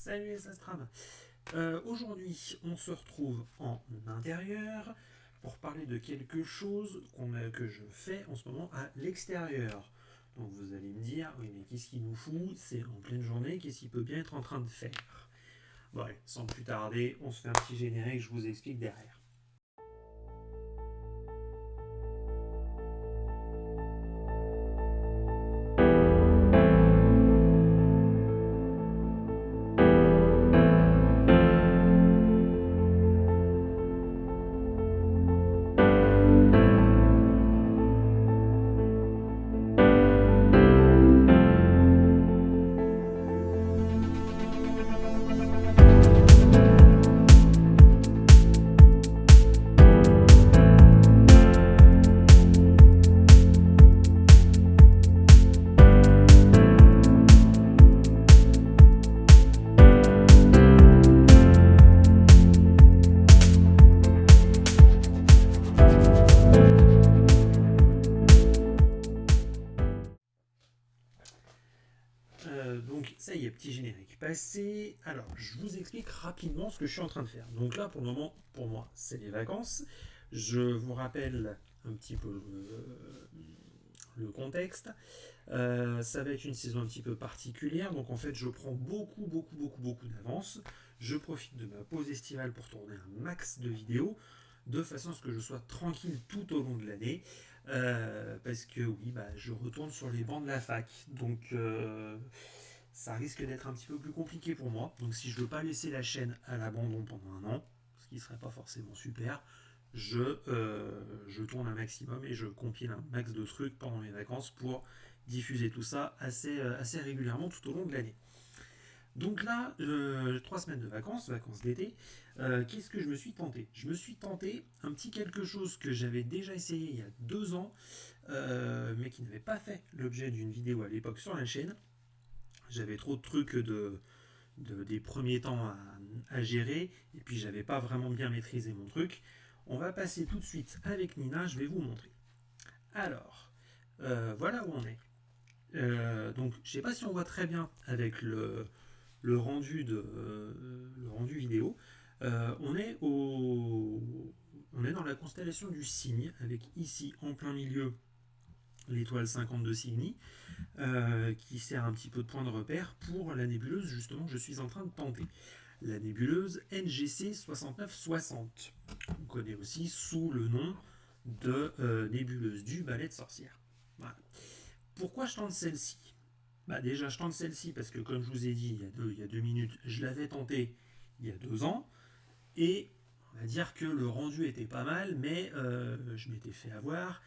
Salut les Astrales. Aujourd'hui, on se retrouve en intérieur pour parler de quelque chose que je fais en ce moment à l'extérieur. Donc vous allez me dire, oui mais qu'est-ce qu'il nous fout? C'est en pleine journée, qu'est-ce qu'il peut bien être en train de faire? Bon allez, sans plus tarder, on se fait un petit générique, je vous explique derrière. Donc ça y est, petit générique passé. Alors je vous explique rapidement ce que je suis en train de faire. Donc là pour le moment, pour moi, c'est les vacances. Je vous rappelle un petit peu le contexte. Ça va être une saison un petit peu particulière, donc en fait je prends beaucoup d'avance. Je profite de ma pause estivale pour tourner un max de vidéos, de façon à ce que je sois tranquille tout au long de l'année. Parce que oui, je retourne sur les bancs de la fac, donc ça risque d'être un petit peu plus compliqué pour moi. Donc si je ne veux pas laisser la chaîne à l'abandon pendant un an, ce qui ne serait pas forcément super, je tourne un maximum et je compile un max de trucs pendant mes vacances pour diffuser tout ça assez régulièrement tout au long de l'année. Donc là, 3 semaines de vacances, vacances d'été, qu'est-ce que je me suis tenté? Je me suis tenté un petit quelque chose que j'avais déjà essayé il y a 2 ans, mais qui n'avait pas fait l'objet d'une vidéo à l'époque sur la chaîne. J'avais trop de trucs des premiers temps à gérer, et puis j'avais pas vraiment bien maîtrisé mon truc. On va passer tout de suite avec Nina, je vais vous montrer. Alors, voilà où on est. Donc, je sais pas si on voit très bien avec le rendu vidéo. On est dans la constellation du Cygne, avec ici en plein milieu l'étoile 50 de Cygni, qui sert un petit peu de point de repère pour la nébuleuse justement que je suis en train de tenter. La nébuleuse NGC 6960, qu'on connaît aussi sous le nom de nébuleuse du balai de sorcière. Voilà. Pourquoi je tente celle-ci? Déjà, je tente celle-ci parce que, comme je vous ai dit il y a 2 minutes, je l'avais tentée il y a 2 ans. Et on va dire que le rendu était pas mal, mais je m'étais fait avoir.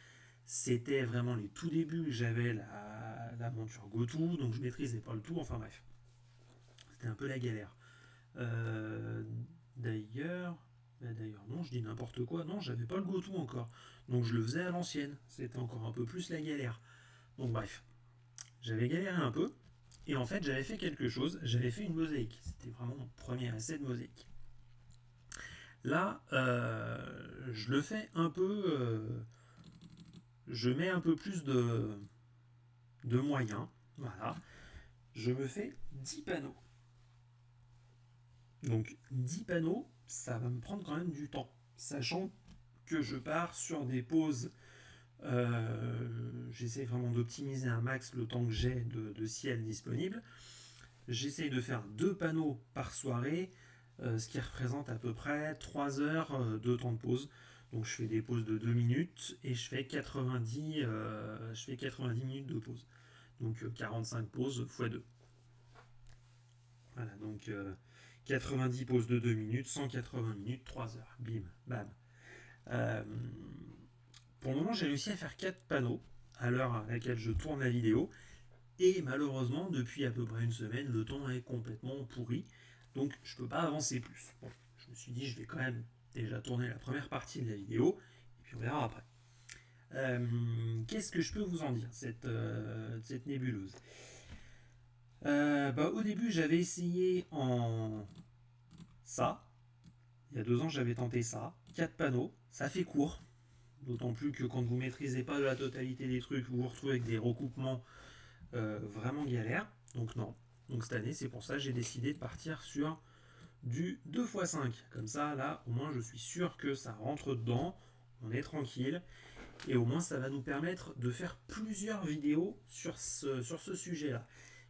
C'était vraiment les tout débuts. J'avais la monture GoTo, donc je maîtrisais pas le tout. Enfin bref, c'était un peu la galère. Euh, d'ailleurs, d'ailleurs, non, je dis n'importe quoi. Non, j'avais pas le GoTo encore. Donc je le faisais à l'ancienne. C'était encore un peu plus la galère. Donc bref, j'avais galéré un peu. Et en fait, j'avais fait quelque chose. J'avais fait une mosaïque. C'était vraiment mon premier essai de mosaïque. Là, je le fais un peu. Je mets un peu plus de moyens. Voilà. Je me fais 10 panneaux. Donc 10 panneaux, ça va me prendre quand même du temps. Sachant que je pars sur des pauses. J'essaie vraiment d'optimiser un max le temps que j'ai de ciel disponible. J'essaie de faire 2 panneaux par soirée, ce qui représente à peu près 3 heures de temps de pause. Donc je fais des pauses de 2 minutes et je fais 90 minutes de pause. Donc 45 pauses x 2. Voilà, donc 90 pauses de 2 minutes, 180 minutes, 3 heures. Bim, bam. Euh, pour le moment, j'ai réussi à faire 4 panneaux à l'heure à laquelle je tourne la vidéo. Et malheureusement, depuis à peu près une semaine, le temps est complètement pourri. Donc je ne peux pas avancer plus. Bon, je me suis dit, je vais quand même déjà tourner la première partie de la vidéo. Et puis on verra après. Qu'est-ce que je peux vous en dire, cette nébuleuse? Au début, j'avais essayé en ça. Il y a 2 ans, j'avais tenté ça. 4 panneaux. Ça fait court. D'autant plus que quand vous ne maîtrisez pas la totalité des trucs, vous vous retrouvez avec des recoupements vraiment galères. Donc non, Donc cette année, c'est pour ça que j'ai décidé de partir sur du 2x5. Comme ça, là, au moins, je suis sûr que ça rentre dedans. On est tranquille. Et au moins, ça va nous permettre de faire plusieurs vidéos sur ce sujet-là.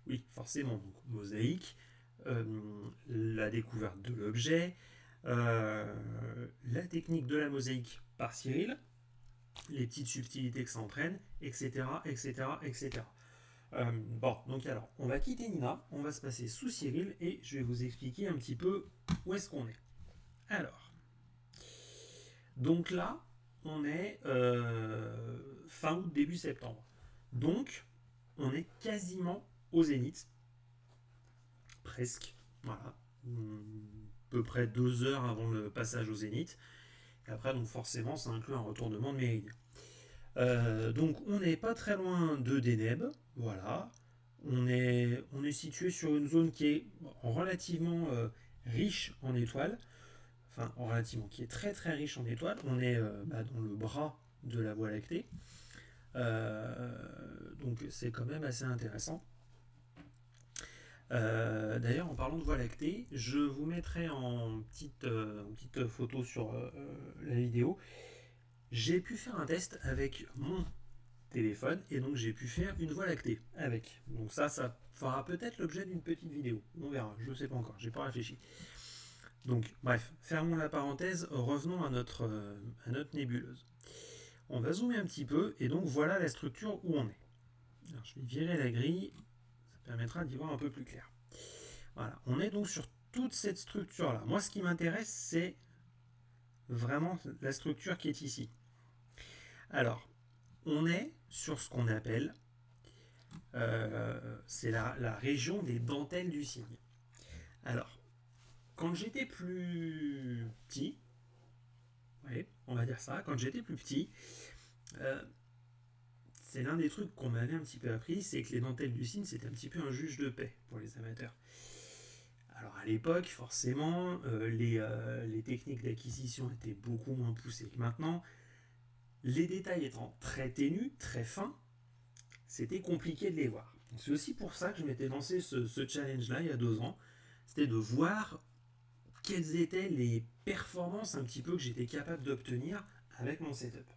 Oui, forcément, donc, mosaïque, la découverte de l'objet, la technique de la mosaïque par Cyril, les petites subtilités que ça entraîne, etc., etc., etc. Bon, donc alors, on va quitter Nina, on va se passer sous Cyril et je vais vous expliquer un petit peu où est-ce qu'on est. Alors, donc là, on est fin août, début septembre. Donc, on est quasiment au zénith. Presque. Voilà. À peu près 2 heures avant le passage au zénith. Et après, donc forcément, ça inclut un retournement de méridien. Donc, on n'est pas très loin de Deneb. Voilà. On est situé sur une zone qui est relativement riche en étoiles. Enfin, relativement, qui est très très riche en étoiles. On est dans le bras de la Voie lactée. Donc c'est quand même assez intéressant. D'ailleurs, en parlant de Voie lactée, je vous mettrai en petite photo sur la vidéo. J'ai pu faire un test avec mon téléphone et donc j'ai pu faire une Voie lactée avec. Donc ça fera peut-être l'objet d'une petite vidéo. On verra, je ne sais pas encore, j'ai pas réfléchi. Donc bref, fermons la parenthèse, revenons à notre nébuleuse. On va zoomer un petit peu et donc voilà la structure où on est. Alors, je vais virer la grille, ça permettra d'y voir un peu plus clair. Voilà, on est donc sur toute cette structure-là. Moi, ce qui m'intéresse, c'est vraiment la structure qui est ici. Alors, on est sur ce qu'on appelle, c'est la région des dentelles du cygne. Alors, quand j'étais plus petit, ouais, on va dire ça, quand j'étais plus petit, c'est l'un des trucs qu'on m'avait un petit peu appris, c'est que les dentelles du cygne, c'était un petit peu un juge de paix pour les amateurs. Alors à l'époque, forcément, les techniques d'acquisition étaient beaucoup moins poussées que maintenant. Les détails étant très ténus, très fins, c'était compliqué de les voir. C'est aussi pour ça que je m'étais lancé ce challenge-là il y a 2 ans. C'était de voir quelles étaient les performances un petit peu que j'étais capable d'obtenir avec mon setup.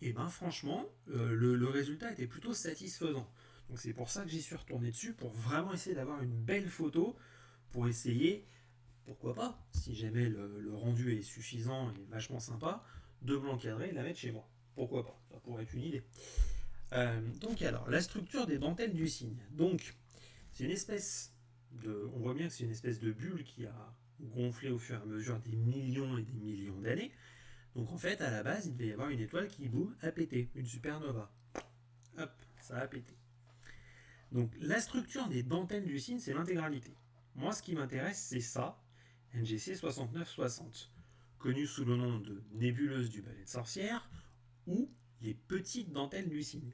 Et ben franchement, le résultat était plutôt satisfaisant. Donc c'est pour ça que j'y suis retourné dessus, pour vraiment essayer d'avoir une belle photo, pour essayer, pourquoi pas, si jamais le rendu est suffisant et vachement sympa, de me l'encadrer et de la mettre chez moi. Pourquoi pas, ça pourrait être une idée. Donc alors, la structure des dentelles du cygne. Donc, c'est une espèce on voit bien que c'est une espèce de bulle qui a gonflé au fur et à mesure des millions et des millions d'années. Donc en fait, à la base, il devait y avoir une étoile qui, boum, a pété, une supernova. Hop, ça a pété. Donc la structure des dentelles du cygne, c'est l'intégralité. Moi, ce qui m'intéresse, c'est ça, NGC 6960, connu sous le nom de nébuleuse du balai de sorcière, ou les petites dentelles du cygne.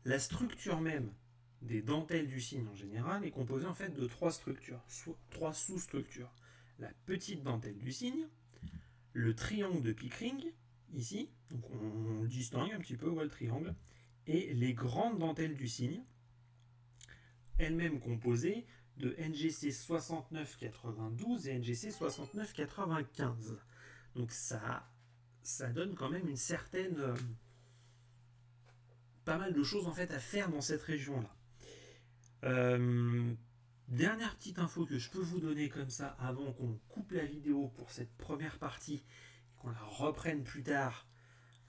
La structure même des dentelles du cygne en général est composée en fait de 3 structures, 3 sous-structures. La petite dentelle du cygne, le triangle de Pickering, ici, donc on le distingue un petit peu, le triangle, et les grandes dentelles du cygne, elles-mêmes composées de NGC 6992 et NGC 6995. Donc ça donne quand même une certaine... pas mal de choses en fait à faire dans cette région-là. Dernière petite info que je peux vous donner comme ça avant qu'on coupe la vidéo pour cette première partie et qu'on la reprenne plus tard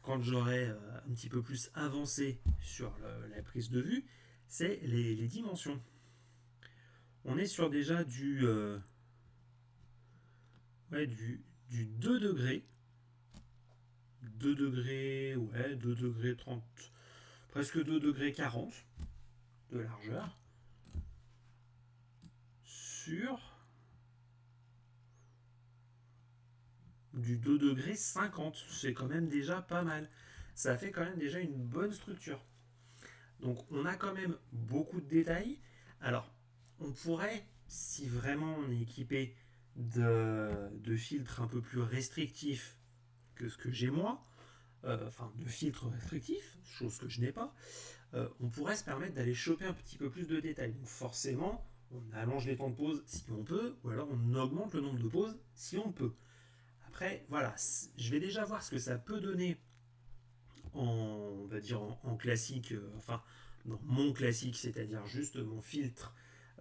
quand j'aurai un petit peu plus avancé sur la prise de vue, c'est les dimensions. On est sur déjà du 2 degrés. 2 degrés, ouais, 2 degrés 30, presque 2 degrés 40 de largeur sur du 2 degrés 50. C'est quand même déjà pas mal. Ça fait quand même déjà une bonne structure. Donc on a quand même beaucoup de détails. Alors, on pourrait, si vraiment on est équipé de filtres un peu plus restrictifs que ce que j'ai moi, de filtre restrictif, chose que je n'ai pas, on pourrait se permettre d'aller choper un petit peu plus de détails. Donc forcément, on allonge les temps de pause si on peut, ou alors on augmente le nombre de pauses si on peut. Après, voilà, je vais déjà voir ce que ça peut donner on va dire en classique, dans mon classique, c'est-à-dire juste mon filtre,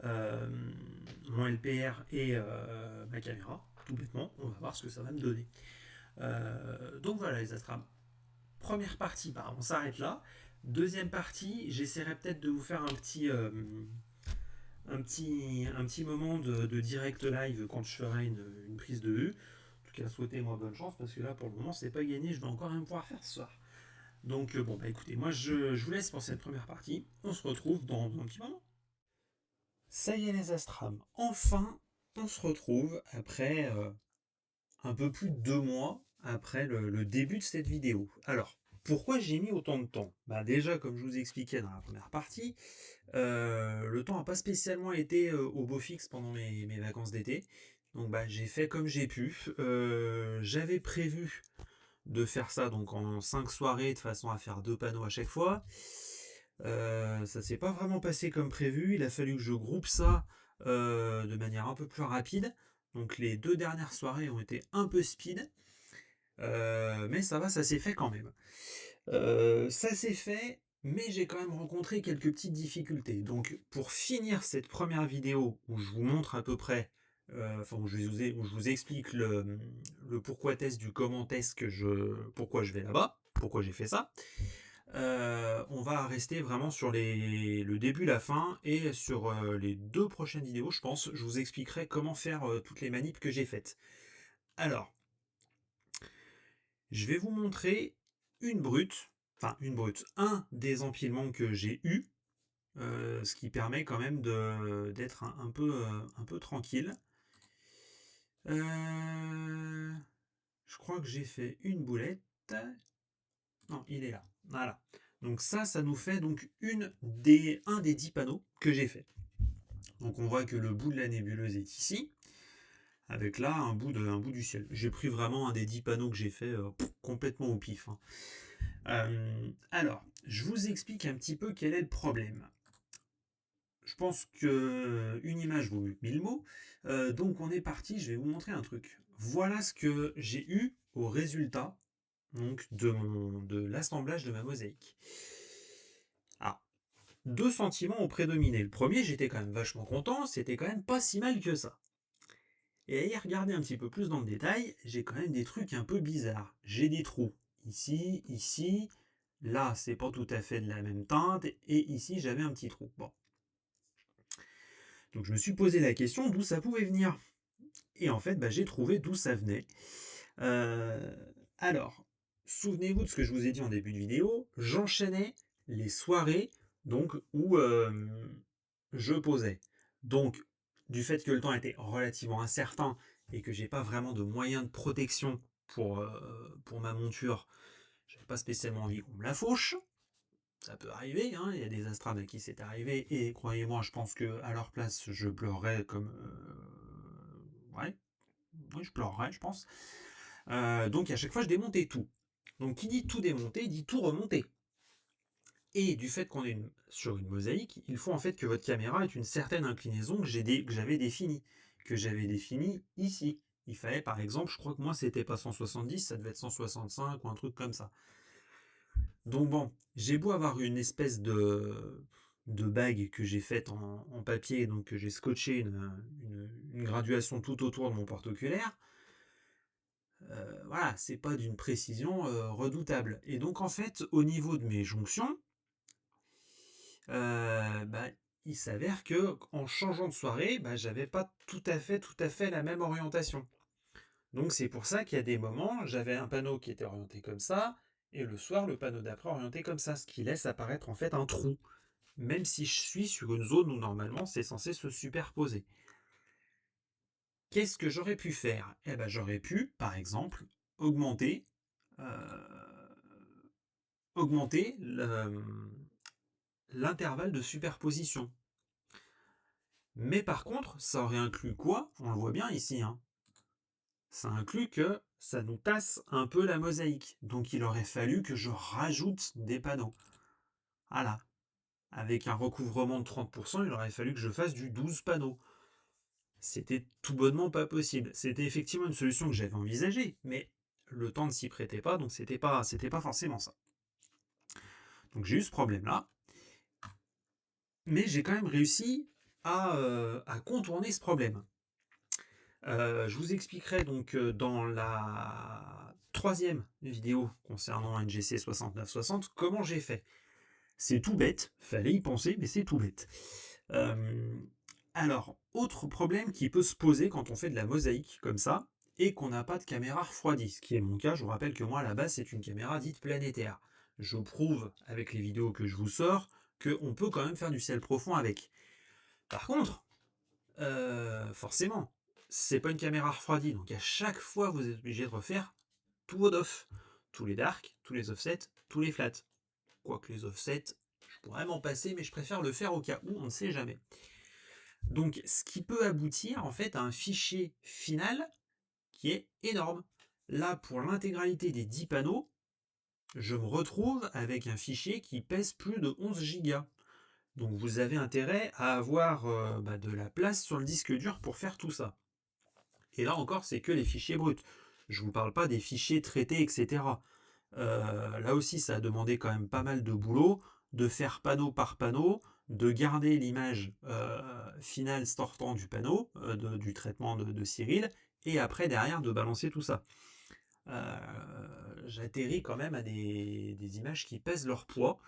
euh, mon LPR et ma caméra, tout bêtement, on va voir ce que ça va me donner. Donc voilà les astrams. Première partie, on s'arrête là. Deuxième partie, j'essaierai peut-être de vous faire un petit moment de direct live quand je ferai une prise de vue. En tout cas, souhaitez-moi bonne chance parce que là, pour le moment, c'est pas gagné. Je vais encore rien pouvoir faire ce soir. Donc, écoutez, moi, je vous laisse pour cette première partie. On se retrouve dans un petit moment. Ça y est, les astrams. Enfin, on se retrouve après un peu plus de 2 mois après le début de cette vidéo. Alors, pourquoi j'ai mis autant de temps? Déjà, comme je vous expliquais dans la première partie, le temps n'a pas spécialement été au beau fixe pendant mes vacances d'été. Donc j'ai fait comme j'ai pu. J'avais prévu de faire ça donc en 5 soirées de façon à faire 2 panneaux à chaque fois. Ça s'est pas vraiment passé comme prévu. Il a fallu que je groupe ça de manière un peu plus rapide. Donc les 2 dernières soirées ont été un peu speed. Mais ça va, ça s'est fait quand même. Ça s'est fait, mais j'ai quand même rencontré quelques petites difficultés. Donc pour finir cette première vidéo où je vous montre à peu près, où je vous explique le pourquoi test du comment test pourquoi je vais là-bas, pourquoi j'ai fait ça. On va rester vraiment sur le début, la fin, et sur les 2 prochaines vidéos, je pense, je vous expliquerai comment faire toutes les manips que j'ai faites. Alors, je vais vous montrer un des empilements que j'ai eu, ce qui permet quand même d'être un peu tranquille. Je crois que j'ai fait une boulette. Non, il est là. Voilà. Donc ça nous fait donc un des 10 panneaux que j'ai fait. Donc on voit que le bout de la nébuleuse est ici, avec là un bout du ciel. J'ai pris vraiment un des 10 panneaux que j'ai fait complètement au pif. Alors, je vous explique un petit peu quel est le problème. Je pense qu'une image vaut mieux que 1000 mots. Donc on est parti, je vais vous montrer un truc. Voilà ce que j'ai eu au résultat donc, de l'assemblage de ma mosaïque. Ah, 2 sentiments ont prédominé. Le premier, j'étais quand même vachement content, c'était quand même pas si mal que ça. Et à y regarder un petit peu plus dans le détail, j'ai quand même des trucs un peu bizarres. J'ai des trous ici, ici, là c'est pas tout à fait de la même teinte, et ici j'avais un petit trou. Bon. Donc je me suis posé la question d'où ça pouvait venir. Et en fait, j'ai trouvé d'où ça venait. Alors, souvenez-vous de ce que je vous ai dit en début de vidéo, j'enchaînais les soirées donc où je posais. Donc, du fait que le temps était relativement incertain et que j'ai pas vraiment de moyens de protection pour ma monture, j'avais pas spécialement envie qu'on me la fauche. Ça peut arriver, hein, il y a des astrales à qui c'est arrivé, et croyez-moi, je pense que à leur place, je pleurerais comme... ouais, oui, je pleurerais, je pense. Donc à chaque fois, je démontais tout. Donc qui dit tout démonter, dit tout remonter. Et du fait qu'on est sur une mosaïque, il faut en fait que votre caméra ait une certaine inclinaison que j'avais définie. Que j'avais définie ici. Il fallait par exemple, je crois que moi c'était pas 170, ça devait être 165 ou un truc comme ça. Donc bon, j'ai beau avoir une espèce de bague que j'ai faite en papier, donc que j'ai scotché une graduation tout autour de mon porte-oculaire. Voilà, c'est pas d'une précision redoutable. Et donc en fait, au niveau de mes jonctions, il s'avère que en changeant de soirée, j'avais pas tout à fait la même orientation. Donc c'est pour ça qu'il y a des moments, j'avais un panneau qui était orienté comme ça, et le soir, le panneau d'après orienté comme ça, ce qui laisse apparaître en fait un trou, même si je suis sur une zone où normalement c'est censé se superposer. Qu'est-ce que j'aurais pu faire? J'aurais pu, par exemple, augmenter l'intervalle de superposition. Mais par contre, ça aurait inclus quoi? On le voit bien ici. Ça inclut que ça nous tasse un peu la mosaïque. Donc il aurait fallu que je rajoute des panneaux. Voilà. Avec un recouvrement de 30%, il aurait fallu que je fasse du 12 panneaux. C'était tout bonnement pas possible. C'était effectivement une solution que j'avais envisagée, mais le temps ne s'y prêtait pas, donc c'était pas forcément ça. Donc j'ai eu ce problème-là, mais j'ai quand même réussi à contourner ce problème. Je vous expliquerai donc dans la 3e vidéo concernant NGC 6960 comment j'ai fait. C'est tout bête, fallait y penser, mais c'est tout bête. Alors, autre problème qui peut se poser quand on fait de la mosaïque comme ça, et qu'on n'a pas de caméra refroidie, ce qui est mon cas. Je vous rappelle que moi, à la base, c'est une caméra dite planétaire. Je prouve avec les vidéos que je vous sors qu'on peut quand même faire du ciel profond avec. Par contre, forcément, c'est pas une caméra refroidie, donc à chaque fois, vous êtes obligé de refaire tous vos DOF, tous les dark, tous les offsets, tous les flats. Quoique les offsets, je pourrais m'en passer, mais je préfère le faire au cas où, on ne sait jamais. Donc, ce qui peut aboutir en fait à un fichier final qui est énorme. Là, pour l'intégralité des 10 panneaux, je me retrouve avec un fichier qui pèse plus de 11 Go. Donc vous avez intérêt à avoir de la place sur le disque dur pour faire tout ça. Et là encore, c'est que les fichiers bruts. Je ne vous parle pas des fichiers traités, etc. Là aussi, ça a demandé quand même pas mal de boulot, de faire panneau par panneau, de garder l'image finale sortant du panneau, du traitement de Cyril, et après, derrière, de balancer tout ça. J'atterris quand même à des images qui pèsent leur poids,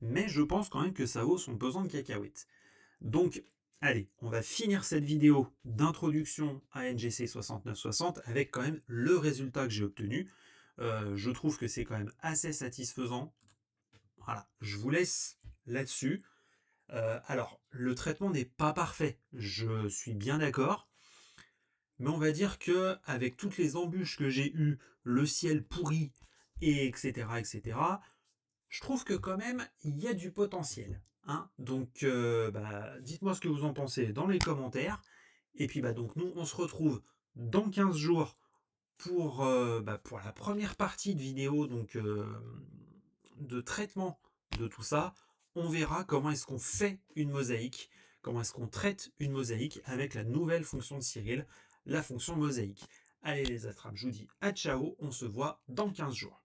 mais je pense quand même que ça vaut son pesant de cacahuètes. Donc, allez, on va finir cette vidéo d'introduction à NGC 6960 avec quand même le résultat que j'ai obtenu. Je trouve que c'est quand même assez satisfaisant. Voilà, je vous laisse là-dessus. Alors, le traitement n'est pas parfait, je suis bien d'accord. Mais on va dire que avec toutes les embûches que j'ai eues, le ciel pourri, et etc., je trouve que quand même, il y a du potentiel. Hein. Donc, dites-moi ce que vous en pensez dans les commentaires. Et puis, donc nous, on se retrouve dans 15 jours pour la première partie de vidéo donc, de traitement de tout ça. On verra comment est-ce qu'on fait une mosaïque, comment est-ce qu'on traite une mosaïque avec la nouvelle fonction de Cyril, la fonction mosaïque. Allez les attrapes, je vous dis à ciao, on se voit dans 15 jours.